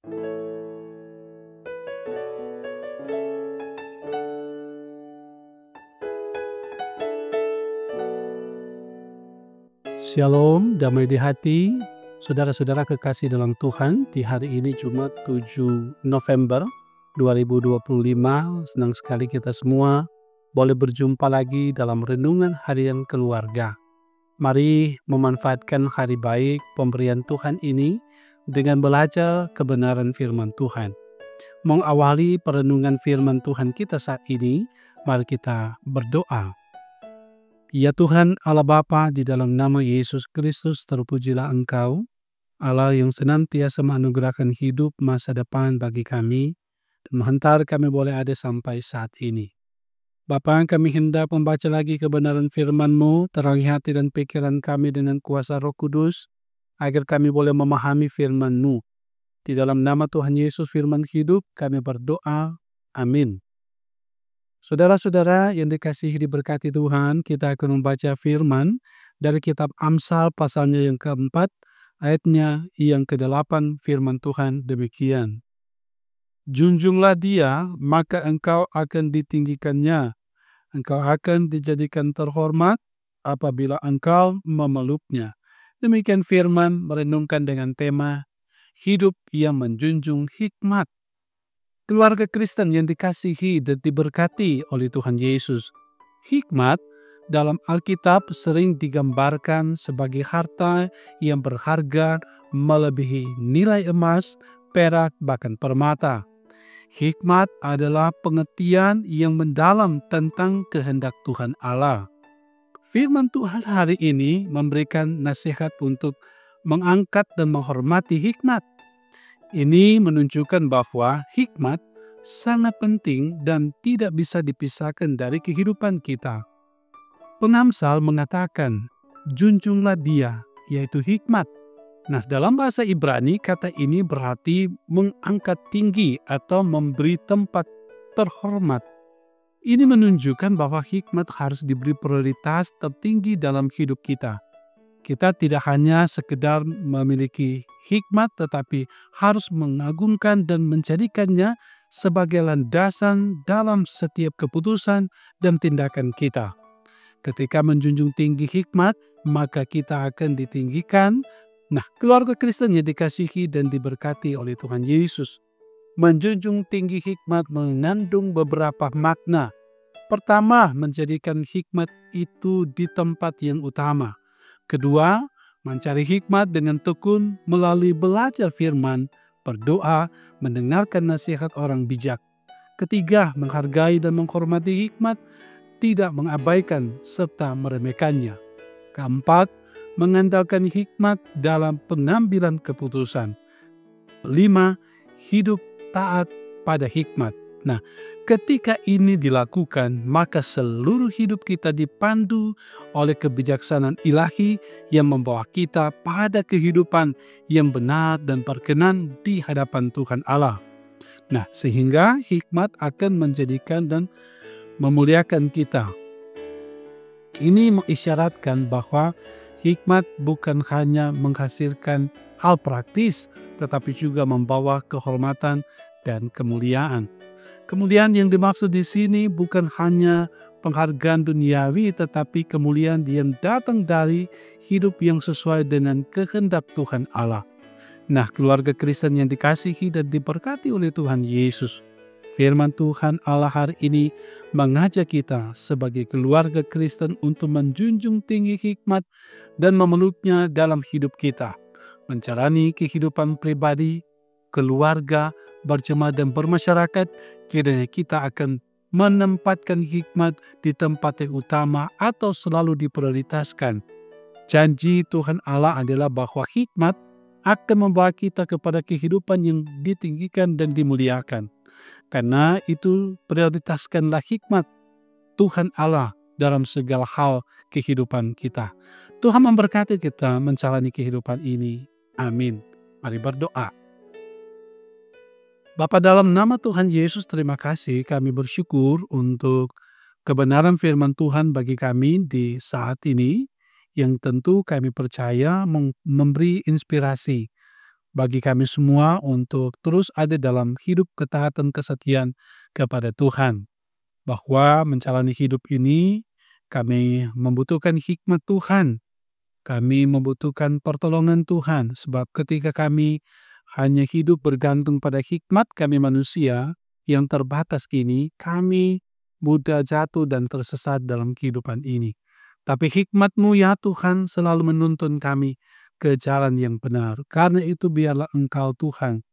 Shalom, damai di hati, saudara-saudara kekasih dalam Tuhan. Di hari ini Jumat 7 November 2025, senang sekali kita semua boleh berjumpa lagi dalam renungan harian keluarga. Mari memanfaatkan hari baik pemberian Tuhan ini dengan belajar kebenaran firman Tuhan. Mengawali perenungan firman Tuhan kita saat ini, mari kita berdoa. Ya Tuhan Allah Bapa, di dalam nama Yesus Kristus terpujilah Engkau, Allah yang senantiasa menganugerahkan hidup masa depan bagi kami, dan menghantar kami boleh ada sampai saat ini. Bapa, kami hendak membaca lagi kebenaran firman-Mu, terangi hati dan pikiran kami dengan kuasa Roh Kudus, agar kami boleh memahami firman-Mu. Di dalam nama Tuhan Yesus firman hidup, kami berdoa. Amin. Saudara-saudara yang dikasihi diberkati Tuhan, kita akan membaca firman dari kitab Amsal pasalnya yang keempat, ayatnya yang ke-8, firman Tuhan demikian. Junjunglah dia, maka engkau akan ditinggikannya. Engkau akan dijadikan terhormat apabila engkau memeluknya. Demikian firman merenungkan dengan tema hidup yang menjunjung hikmat. Keluarga Kristen yang dikasihi dan diberkati oleh Tuhan Yesus. Hikmat dalam Alkitab sering digambarkan sebagai harta yang berharga melebihi nilai emas, perak, bahkan permata. Hikmat adalah pengertian yang mendalam tentang kehendak Tuhan Allah. Firman Tuhan hari ini memberikan nasihat untuk mengangkat dan menghormati hikmat. Ini menunjukkan bahwa hikmat sangat penting dan tidak bisa dipisahkan dari kehidupan kita. Pengamsal mengatakan, junjunglah dia, yaitu hikmat. Nah, dalam bahasa Ibrani, kata ini berarti mengangkat tinggi atau memberi tempat terhormat. Ini menunjukkan bahwa hikmat harus diberi prioritas tertinggi dalam hidup kita. Kita tidak hanya sekedar memiliki hikmat, tetapi harus mengagungkan dan menjadikannya sebagai landasan dalam setiap keputusan dan tindakan kita. Ketika menjunjung tinggi hikmat, maka kita akan ditinggikan. Nah, keluarga Kristen yang dikasihi dan diberkati oleh Tuhan Yesus. Menjunjung tinggi hikmat mengandung beberapa makna. Pertama, menjadikan hikmat itu di tempat yang utama. Kedua, mencari hikmat dengan tekun melalui belajar firman, berdoa, mendengarkan nasihat orang bijak. Ketiga, menghargai dan menghormati hikmat, tidak mengabaikan serta meremehkannya. Keempat, mengandalkan hikmat dalam pengambilan keputusan. 5. Hidup taat pada hikmat. Nah, ketika ini dilakukan, maka seluruh hidup kita dipandu oleh kebijaksanaan ilahi yang membawa kita pada kehidupan yang benar dan berkenan di hadapan Tuhan Allah. Nah, sehingga hikmat akan menjadikan dan memuliakan kita. Ini mengisyaratkan bahwa hikmat bukan hanya menghasilkan hal praktis, tetapi juga membawa kehormatan dan kemuliaan. Kemuliaan yang dimaksud di sini bukan hanya penghargaan duniawi, tetapi kemuliaan yang datang dari hidup yang sesuai dengan kehendak Tuhan Allah. Nah, keluarga Kristen yang dikasihi dan diberkati oleh Tuhan Yesus, firman Tuhan Allah hari ini mengajak kita sebagai keluarga Kristen untuk menjunjung tinggi hikmat dan memeluknya dalam hidup kita, menjalani kehidupan pribadi, keluarga, berjemaat dan bermasyarakat. Kiranya kita akan menempatkan hikmat di tempat yang utama atau selalu diprioritaskan. Janji Tuhan Allah adalah bahwa hikmat akan membawa kita kepada kehidupan yang ditinggikan dan dimuliakan. Karena itu, prioritaskanlah hikmat Tuhan Allah dalam segala hal kehidupan kita. Tuhan memberkati kita menjalani kehidupan ini. Amin. Mari berdoa. Bapa, dalam nama Tuhan Yesus, terima kasih, kami bersyukur untuk kebenaran firman Tuhan bagi kami di saat ini, yang tentu kami percaya memberi inspirasi bagi kami semua untuk terus ada dalam hidup ketaatan kesetiaan kepada Tuhan. Bahwa menjalani hidup ini, kami membutuhkan hikmat Tuhan. Kami membutuhkan pertolongan Tuhan, sebab ketika kami hanya hidup bergantung pada hikmat kami manusia yang terbatas ini, kami mudah jatuh dan tersesat dalam kehidupan ini. Tapi hikmat-Mu ya Tuhan selalu menuntun kami ke jalan yang benar. Karena itu biarlah Engkau Tuhan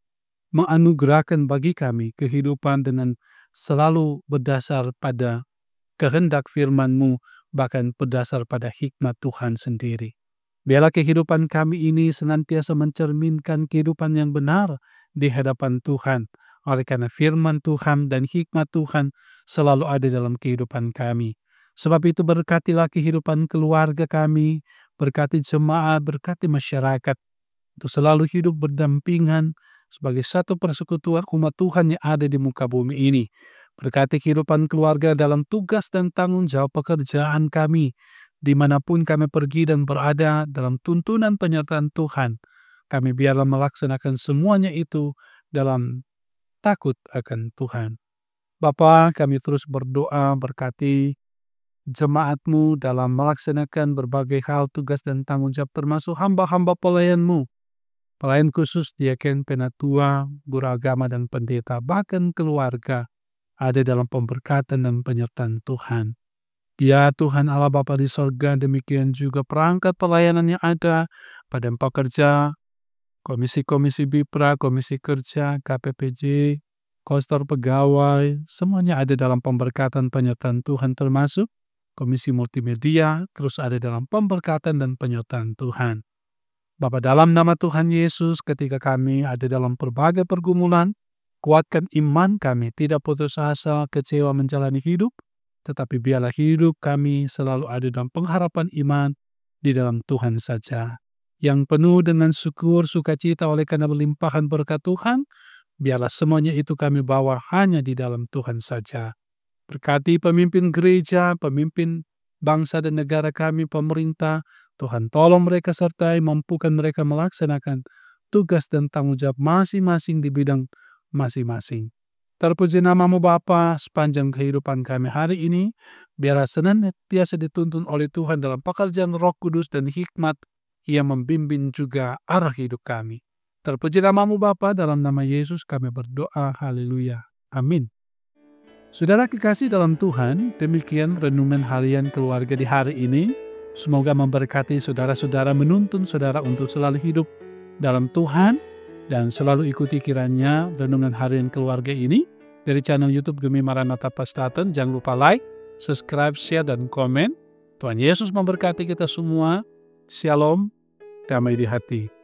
menganugerahkan bagi kami kehidupan dengan selalu berdasar pada kehendak firman-Mu, bahkan berdasar pada hikmat Tuhan sendiri. Biarlah kehidupan kami ini senantiasa mencerminkan kehidupan yang benar di hadapan Tuhan. Oleh karena firman Tuhan dan hikmat Tuhan selalu ada dalam kehidupan kami. Sebab itu berkatilah kehidupan keluarga kami, berkati jemaat, berkati masyarakat, untuk selalu hidup berdampingan sebagai satu persekutuan umat Tuhan yang ada di muka bumi ini. Berkati kehidupan keluarga dalam tugas dan tanggung jawab pekerjaan kami, dimanapun kami pergi dan berada dalam tuntunan penyertaan Tuhan. Kami biarlah melaksanakan semuanya itu dalam takut akan Tuhan. Bapa, kami terus berdoa berkati jemaat-Mu dalam melaksanakan berbagai hal tugas dan tanggung jawab, termasuk hamba-hamba pelayan-Mu. Pelayan khusus diaken, penatua, guru agama dan pendeta, bahkan keluarga ada dalam pemberkatan dan penyertaan Tuhan. Ya Tuhan Allah Bapa di sorga, demikian juga perangkat pelayanan yang ada, badan pekerja, komisi-komisi BIPRA, komisi kerja, KPPJ, kostor pegawai, semuanya ada dalam pemberkatan penyertaan Tuhan, termasuk komisi multimedia, terus ada dalam pemberkatan dan penyertaan Tuhan. Bapa, dalam nama Tuhan Yesus, ketika kami ada dalam berbagai pergumulan, kuatkan iman kami, tidak putus asa, kecewa menjalani hidup, tetapi biarlah hidup kami selalu ada dalam pengharapan iman di dalam Tuhan saja. Yang penuh dengan syukur, sukacita oleh karena berlimpahan berkat Tuhan, biarlah semuanya itu kami bawa hanya di dalam Tuhan saja. Berkati pemimpin gereja, pemimpin bangsa dan negara kami, pemerintah, Tuhan tolong mereka sertai, mampukan mereka melaksanakan tugas dan tanggung jawab masing-masing di bidang masing-masing. Terpuji nama-Mu Bapa, sepanjang kehidupan kami hari ini, biarlah senantiasa dituntun oleh Tuhan dalam pekerjaan Roh Kudus dan hikmat yang membimbing juga arah hidup kami. Terpuji nama-Mu Bapa, dalam nama Yesus kami berdoa, haleluya, amin. Saudara kekasih dalam Tuhan, demikian renungan harian keluarga di hari ini. Semoga memberkati saudara-saudara, menuntun saudara untuk selalu hidup dalam Tuhan, dan selalu ikuti kiranya renungan harian keluarga ini dari channel YouTube Gemi Maranatha Pastaten. Jangan lupa like, subscribe, share, dan komen. Tuhan Yesus memberkati kita semua. Shalom, damai di hati.